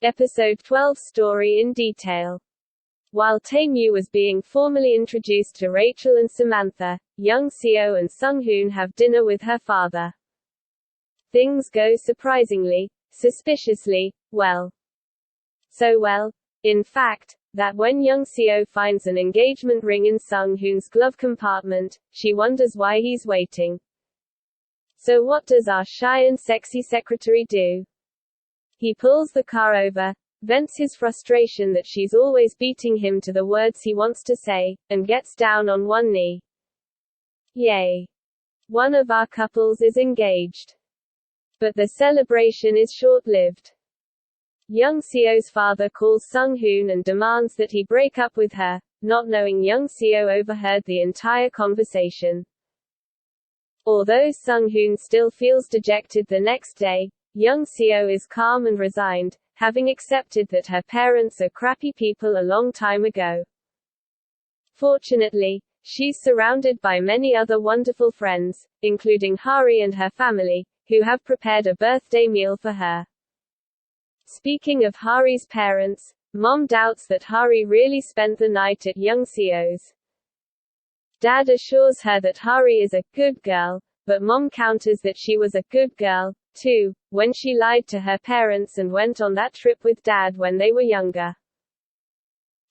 Episode 12 story in detail. While Tae-Moo was being formally introduced to Rachel and Samantha, young Seo and Sung-hoon have dinner with her father. Things go surprisingly, suspiciously, well. So well, in fact, that when young Seo finds an engagement ring in Sung-hoon's glove compartment, she wonders why he's waiting. So what does our shy and sexy secretary do? He pulls the car over, vents his frustration that she's always beating him to the words he wants to say, and gets down on one knee. Yay! One of our couples is engaged. But the celebration is short-lived. Young Seo's father calls Sung-hoon and demands that he break up with her, not knowing young Seo overheard the entire conversation. Although Sung-hoon still feels dejected the next day, young Seo is calm and resigned, having accepted that her parents are crappy people a long time ago. Fortunately, she's surrounded by many other wonderful friends, including Hari and her family, who have prepared a birthday meal for her. Speaking of Hari's parents, Mom doubts that Hari really spent the night at young Seo's. Dad assures her that Hari is a good girl, but Mom counters that she was a good girl, too, when she lied to her parents and went on that trip with Dad when they were younger.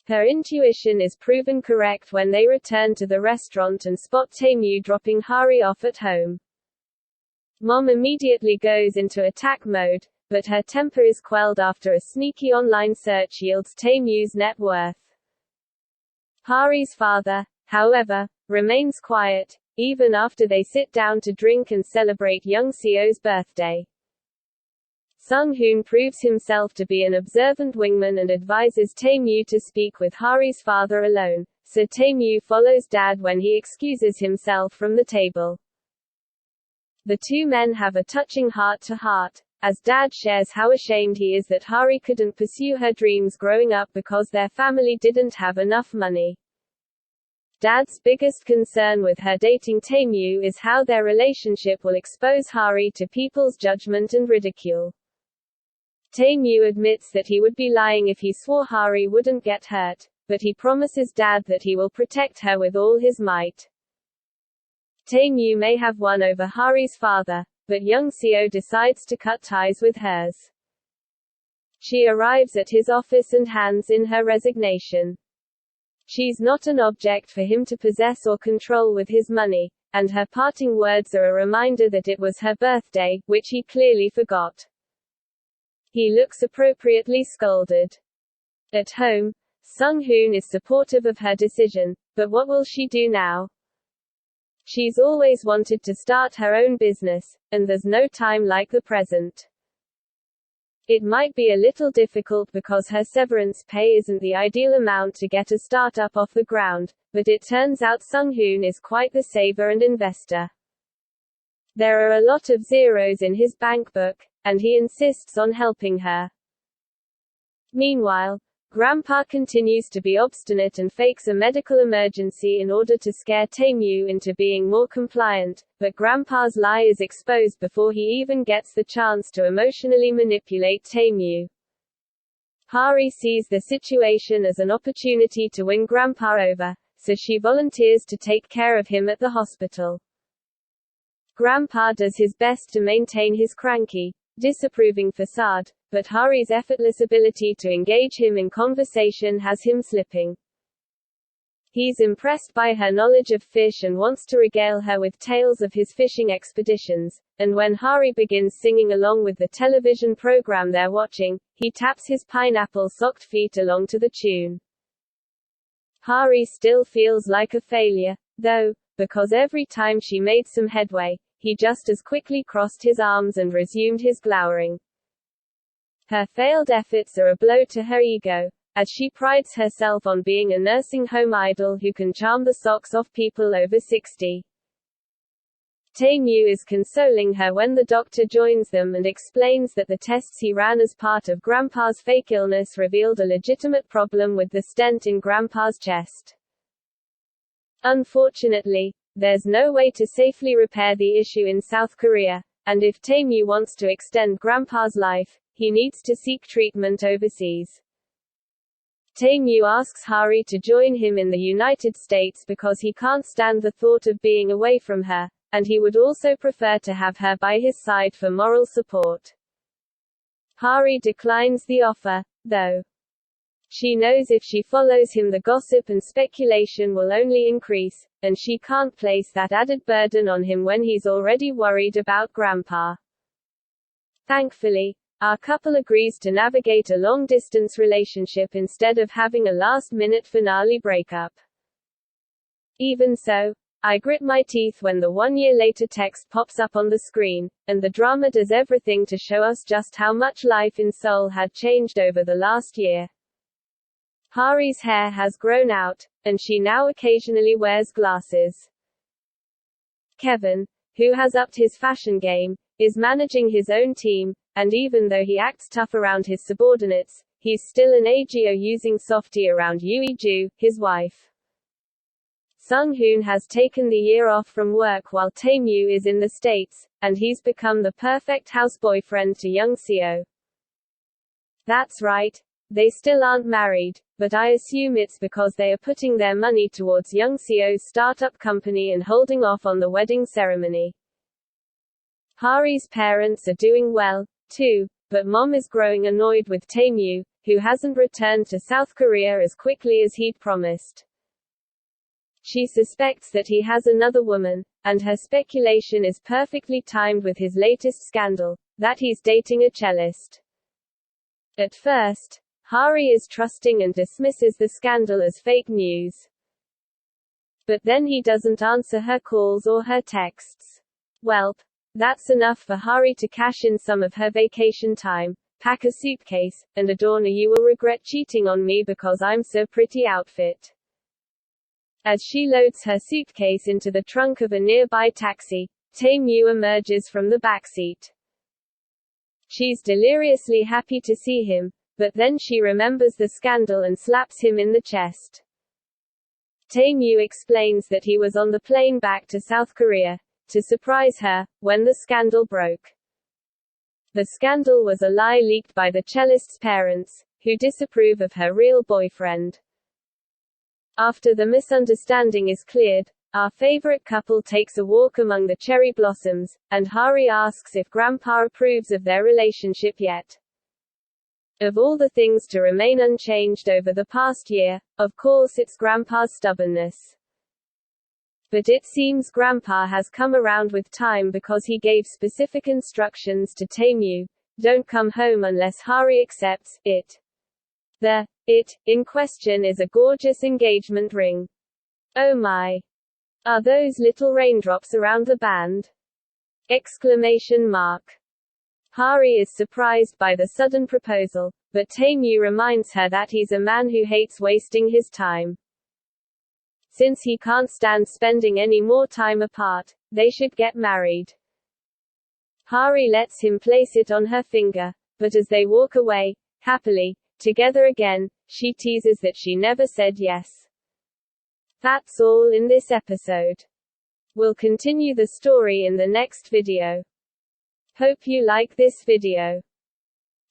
Her intuition is proven correct when they return to the restaurant and spot Tae-Moo dropping Hari off at home. Mom immediately goes into attack mode, but her temper is quelled after a sneaky online search yields Tae-Moo's net worth. Hari's father, however, remains quiet, even after they sit down to drink and celebrate young Seo's birthday. Sung-hoon proves himself to be an observant wingman and advises Tae-Moo to speak with Hari's father alone, so Tae-Moo follows Dad when he excuses himself from the table. The two men have a touching heart-to-heart, as Dad shares how ashamed he is that Hari couldn't pursue her dreams growing up because their family didn't have enough money. Dad's biggest concern with her dating Tae-Moo is how their relationship will expose Hari to people's judgment and ridicule. Tae-Moo admits that he would be lying if he swore Hari wouldn't get hurt, but he promises Dad that he will protect her with all his might. Tae-Moo may have won over Hari's father, but young Seo decides to cut ties with hers. She arrives at his office and hands in her resignation. She's not an object for him to possess or control with his money, and her parting words are a reminder that it was her birthday, which he clearly forgot. He looks appropriately scolded. At home, Sung-hoon is supportive of her decision, but what will she do now? She's always wanted to start her own business, and there's no time like the present. It might be a little difficult because her severance pay isn't the ideal amount to get a startup off the ground, but it turns out Sung-hoon is quite the saver and investor. There are a lot of zeros in his bank book, and he insists on helping her. Meanwhile, Grandpa continues to be obstinate and fakes a medical emergency in order to scare Tae-Moo into being more compliant, but Grandpa's lie is exposed before he even gets the chance to emotionally manipulate Tae-Moo. Hari sees the situation as an opportunity to win Grandpa over, so she volunteers to take care of him at the hospital. Grandpa does his best to maintain his cranky, disapproving facade, but Hari's effortless ability to engage him in conversation has him slipping. He's impressed by her knowledge of fish and wants to regale her with tales of his fishing expeditions, and when Hari begins singing along with the television program they're watching, he taps his pineapple-socked feet along to the tune. Hari still feels like a failure, though, because every time she made some headway, he just as quickly crossed his arms and resumed his glowering. Her failed efforts are a blow to her ego, as she prides herself on being a nursing home idol who can charm the socks off people over 60. Tae-Moo is consoling her when the doctor joins them and explains that the tests he ran as part of Grandpa's fake illness revealed a legitimate problem with the stent in Grandpa's chest. Unfortunately, there's no way to safely repair the issue in South Korea, and if Tae-Moo wants to extend Grandpa's life, he needs to seek treatment overseas. Tae-Moo asks Hari to join him in the United States because he can't stand the thought of being away from her, and he would also prefer to have her by his side for moral support. Hari declines the offer, though. She knows if she follows him the gossip and speculation will only increase, and she can't place that added burden on him when he's already worried about Grandpa. Thankfully, our couple agrees to navigate a long-distance relationship instead of having a last-minute finale breakup. Even so, I grit my teeth when the 1 year later text pops up on the screen, and the drama does everything to show us just how much life in Seoul had changed over the last year. Hari's hair has grown out, and she now occasionally wears glasses. Kevin, who has upped his fashion game, is managing his own team, and even though he acts tough around his subordinates, he's still an AGO using softy around Yoo-Ju, his wife. Sung-hoon has taken the year off from work while Tae-Moo is in the States, and he's become the perfect house boyfriend to young Seo. That's right, they still aren't married, but I assume it's because they are putting their money towards young Seo's startup company and holding off on the wedding ceremony. Hari's parents are doing well, too, but Mom is growing annoyed with Tae-Moo, who hasn't returned to South Korea as quickly as he'd promised. She suspects that he has another woman, and her speculation is perfectly timed with his latest scandal, that he's dating a cellist. At first, Hari is trusting and dismisses the scandal as fake news. But then he doesn't answer her calls or her texts. Welp. That's enough for Hari to cash in some of her vacation time, pack a suitcase, and adorn a "you will regret cheating on me because I'm so pretty" outfit. As she loads her suitcase into the trunk of a nearby taxi, Tae-Moo emerges from the backseat. She's deliriously happy to see him, but then she remembers the scandal and slaps him in the chest. Tae-Moo explains that he was on the plane back to South Korea, to surprise her, when the scandal broke. The scandal was a lie leaked by the cellist's parents, who disapprove of her real boyfriend. After the misunderstanding is cleared, our favorite couple takes a walk among the cherry blossoms, and Hari asks if Grandpa approves of their relationship yet. Of all the things to remain unchanged over the past year, of course it's Grandpa's stubbornness. But it seems Grandpa has come around with time because he gave specific instructions to Tae-Moo: don't come home unless Hari accepts it. The "it" in question is a gorgeous engagement ring. Oh my! Are those little raindrops around the band? Exclamation mark. Hari is surprised by the sudden proposal, but Tae-Moo reminds her that he's a man who hates wasting his time. Since he can't stand spending any more time apart, they should get married. Hari lets him place it on her finger, but as they walk away, happily, together again, she teases that she never said yes. That's all in this episode. We'll continue the story in the next video. Hope you like this video.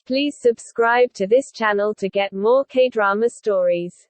Please subscribe to this channel to get more K-drama stories.